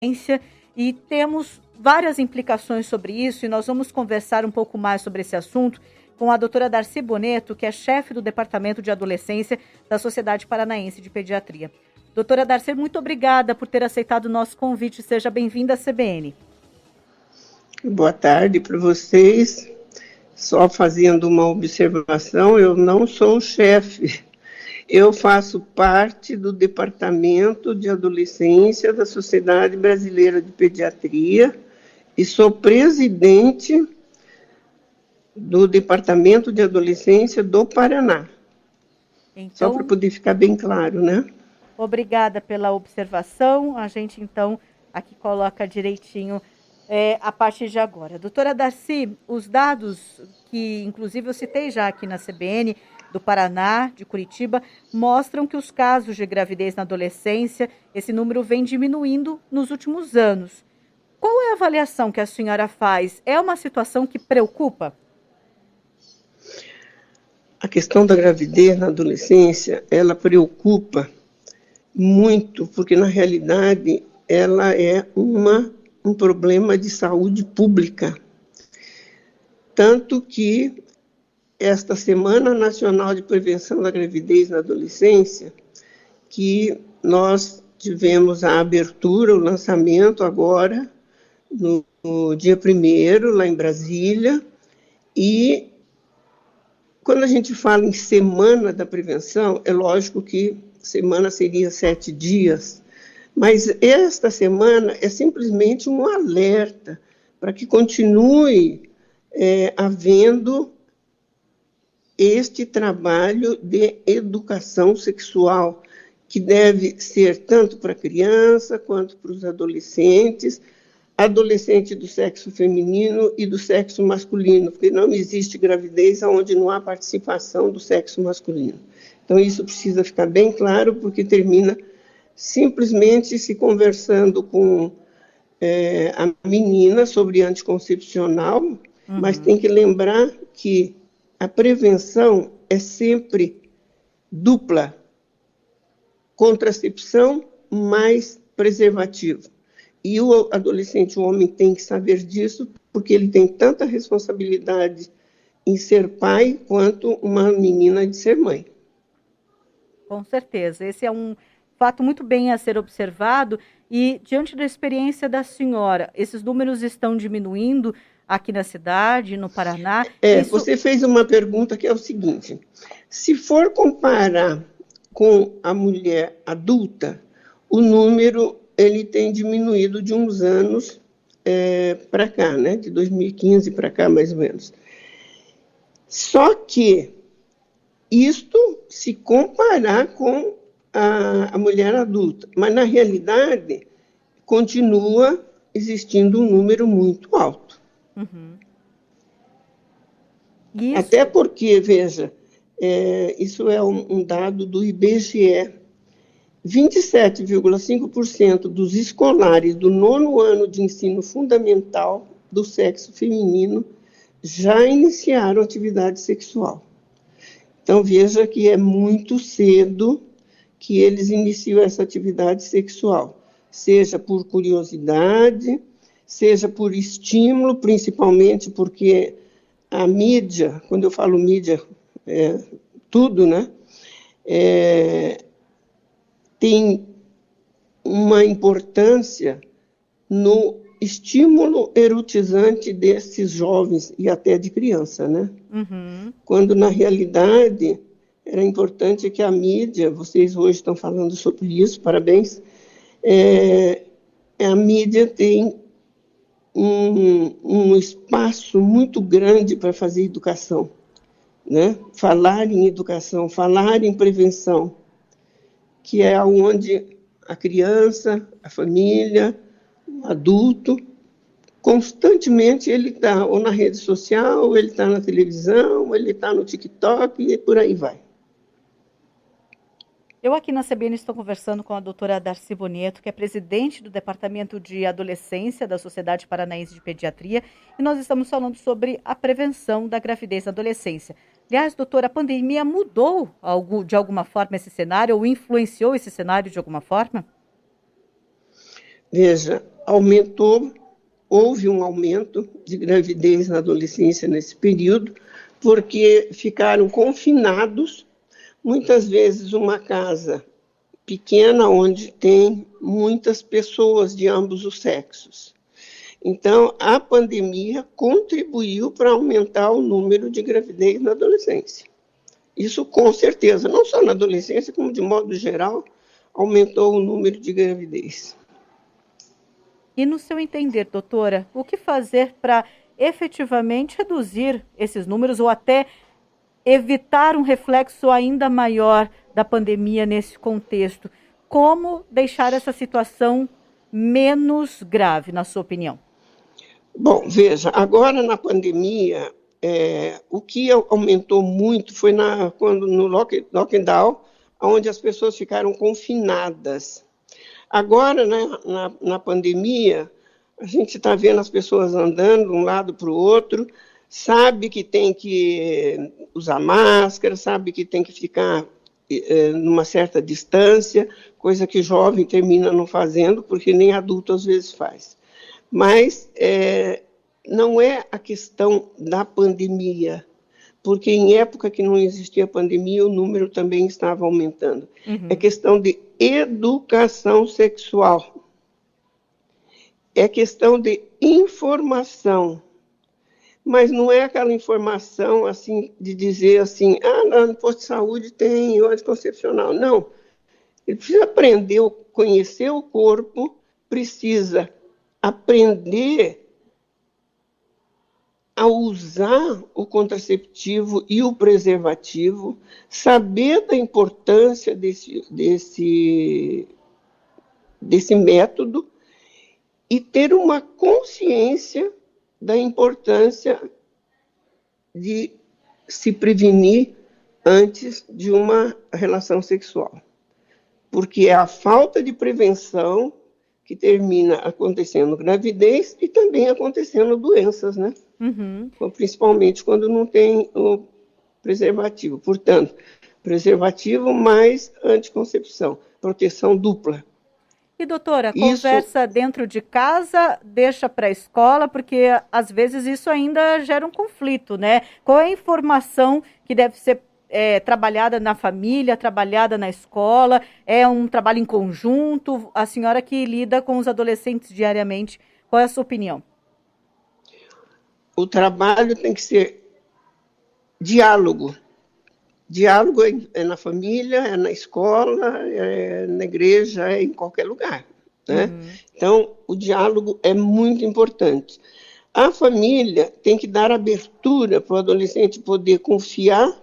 e temos várias implicações sobre isso e nós vamos conversar um pouco mais sobre esse assunto com a doutora Darcy Boneto, que é chefe do Departamento de Adolescência da Sociedade Paranaense de Pediatria. Doutora Darcy, muito obrigada por ter aceitado o nosso convite. Seja bem-vinda à CBN. Boa tarde para vocês. Só fazendo uma observação, eu não sou o chefe. Eu faço parte do Departamento de Adolescência da Sociedade Brasileira de Pediatria e sou presidente do Departamento de Adolescência do Paraná. Então, só para poder ficar bem claro, né? Obrigada pela observação. A gente, então, aqui coloca direitinho a partir de agora. Doutora Darcy, os dados que, inclusive, eu citei já aqui na CBN, do Paraná, de Curitiba, mostram que os casos de gravidez na adolescência, esse número vem diminuindo nos últimos anos. Qual é a avaliação que a senhora faz? É uma situação que preocupa? A questão da gravidez na adolescência, ela preocupa muito, porque na realidade ela é um problema de saúde pública. Tanto que esta Semana Nacional de Prevenção da Gravidez na Adolescência, que nós tivemos a abertura, o lançamento agora, no dia 1º, lá em Brasília, e quando a gente fala em Semana da Prevenção, é lógico que semana seria 7 dias, mas esta semana é simplesmente um alerta para que continue havendo este trabalho de educação sexual, que deve ser tanto para a criança quanto para os adolescentes do sexo feminino e do sexo masculino, porque não existe gravidez onde não há participação do sexo masculino. Então, isso precisa ficar bem claro, porque termina simplesmente se conversando com a menina sobre anticoncepcional, mas tem que lembrar que a prevenção é sempre dupla, contracepção mais preservativo. E o adolescente, o homem, tem que saber disso, porque ele tem tanta responsabilidade em ser pai quanto uma menina de ser mãe. Com certeza, esse é um fato muito bem a ser observado e, diante da experiência da senhora, esses números estão diminuindo aqui na cidade, no Paraná? Você fez uma pergunta que é o seguinte: se for comparar com a mulher adulta, o número ele tem diminuído de uns anos para cá, né? De 2015 para cá, mais ou menos. Só que isto se comparar com a mulher adulta, mas na realidade continua existindo um número muito alto. Até porque, veja, isso é um dado do IBGE, 27,5% dos escolares do 9º ano de ensino fundamental do sexo feminino já iniciaram atividade sexual. Então, veja que é muito cedo que eles iniciam essa atividade sexual, seja por curiosidade, seja por estímulo, principalmente porque a mídia, quando eu falo mídia, tudo, né? Tem uma importância no estímulo erotizante desses jovens e até de criança, né? Quando, na realidade, era importante que a mídia, vocês hoje estão falando sobre isso, parabéns, a mídia tem um espaço muito grande para fazer educação, né? Falar em educação, falar em prevenção, que é onde a criança, a família, o adulto, constantemente ele está ou na rede social, ou ele está na televisão, ou ele está no TikTok e por aí vai. Eu aqui na CBN estou conversando com a doutora Darcy Boneto, que é presidente do Departamento de Adolescência da Sociedade Paranaense de Pediatria, e nós estamos falando sobre a prevenção da gravidez na adolescência. Aliás, doutora, a pandemia mudou de alguma forma esse cenário ou influenciou esse cenário de alguma forma? Veja, houve um aumento de gravidez na adolescência nesse período, porque ficaram confinados, muitas vezes uma casa pequena onde tem muitas pessoas de ambos os sexos. Então, a pandemia contribuiu para aumentar o número de gravidez na adolescência. Isso com certeza, não só na adolescência, como de modo geral, aumentou o número de gravidez. E no seu entender, doutora, o que fazer para efetivamente reduzir esses números ou até evitar um reflexo ainda maior da pandemia nesse contexto? Como deixar essa situação menos grave, na sua opinião? Bom, veja, agora na pandemia, o que aumentou muito foi no lockdown, onde as pessoas ficaram confinadas. Agora, né, na pandemia, a gente está vendo as pessoas andando de um lado para o outro, sabe que tem que usar máscara, sabe que tem que ficar numa certa distância, coisa que jovem termina não fazendo, porque nem adulto às vezes faz. Mas não é a questão da pandemia, porque em época que não existia pandemia, o número também estava aumentando. É questão de educação sexual. É questão de informação. Mas não é aquela informação assim de dizer assim, no posto de saúde tem anticoncepcional. Não. Ele precisa aprender, conhecer o corpo, precisa aprender a usar o contraceptivo e o preservativo, saber da importância desse método e ter uma consciência da importância de se prevenir antes de uma relação sexual. Porque é a falta de prevenção que termina acontecendo gravidez e também acontecendo doenças, né? Principalmente quando não tem o preservativo. Portanto, preservativo mais anticoncepção, proteção dupla. E, doutora, conversa dentro de casa, deixa para a escola, porque às vezes isso ainda gera um conflito, né? Qual é a informação que deve ser trabalhada na família, trabalhada na escola? É um trabalho em conjunto? A senhora que lida com os adolescentes diariamente, qual é a sua opinião? O trabalho tem que ser diálogo. Diálogo é na família, é na escola, é na igreja, é em qualquer lugar, né? Então, o diálogo é muito importante. A família tem que dar abertura para o adolescente poder confiar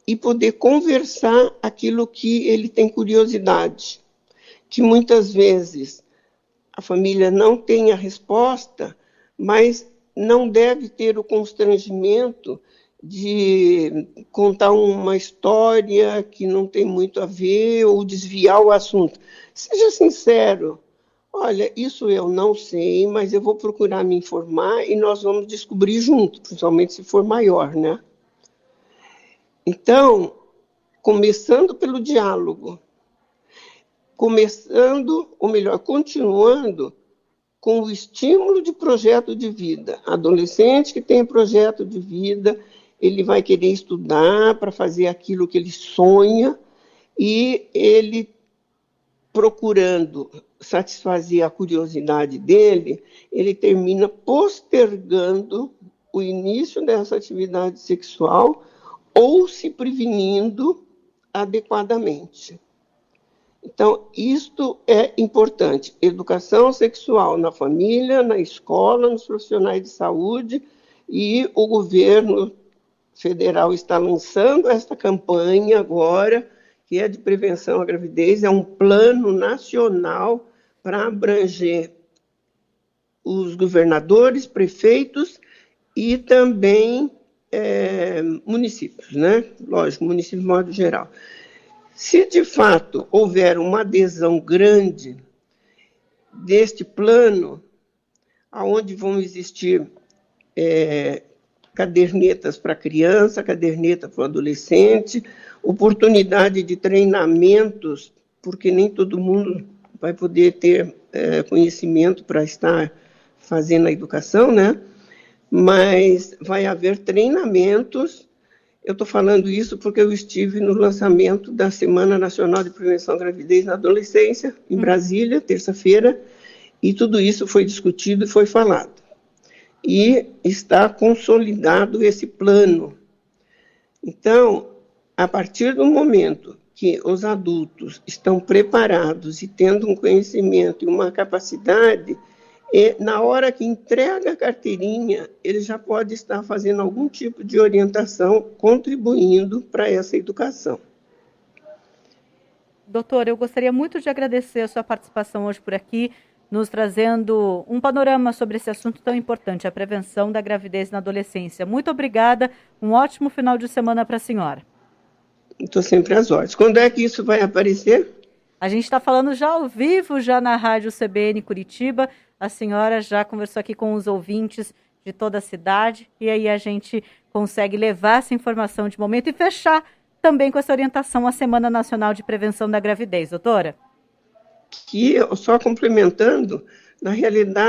e poder conversar aquilo que ele tem curiosidade, que muitas vezes a família não tem a resposta, mas não deve ter o constrangimento de contar uma história que não tem muito a ver ou desviar o assunto. Seja sincero. Olha, isso eu não sei, mas eu vou procurar me informar e nós vamos descobrir junto, principalmente se for maior, né? Então, começando pelo diálogo, continuando com o estímulo de projeto de vida. Adolescente que tem projeto de vida, ele vai querer estudar para fazer aquilo que ele sonha e ele procurando satisfazer a curiosidade dele, ele termina postergando o início dessa atividade sexual ou se prevenindo adequadamente. Então, isto é importante. Educação sexual na família, na escola, nos profissionais de saúde, e o governo federal está lançando esta campanha agora, que é de prevenção à gravidez, é um plano nacional para abranger os governadores, prefeitos e também municípios, né? Lógico, município de modo geral. Se de fato houver uma adesão grande deste plano, onde vão existir cadernetas para criança, caderneta para o adolescente, oportunidade de treinamentos, porque nem todo mundo vai poder ter conhecimento para estar fazendo a educação, né? Mas vai haver treinamentos. Eu estou falando isso porque eu estive no lançamento da Semana Nacional de Prevenção à Gravidez na Adolescência, em Brasília, terça-feira, e tudo isso foi discutido e foi falado. E está consolidado esse plano. Então, a partir do momento que os adultos estão preparados e tendo um conhecimento e uma capacidade, na hora que entrega a carteirinha, ele já pode estar fazendo algum tipo de orientação, contribuindo para essa educação. Doutor, eu gostaria muito de agradecer a sua participação hoje por aqui, nos trazendo um panorama sobre esse assunto tão importante, a prevenção da gravidez na adolescência. Muito obrigada, um ótimo final de semana para a senhora. Estou sempre às ordens. Quando é que isso vai aparecer? A gente está falando já ao vivo, já na Rádio CBN Curitiba. A senhora já conversou aqui com os ouvintes de toda a cidade e aí a gente consegue levar essa informação de momento e fechar também com essa orientação à Semana Nacional de Prevenção da Gravidez, doutora. Que, só complementando, na realidade,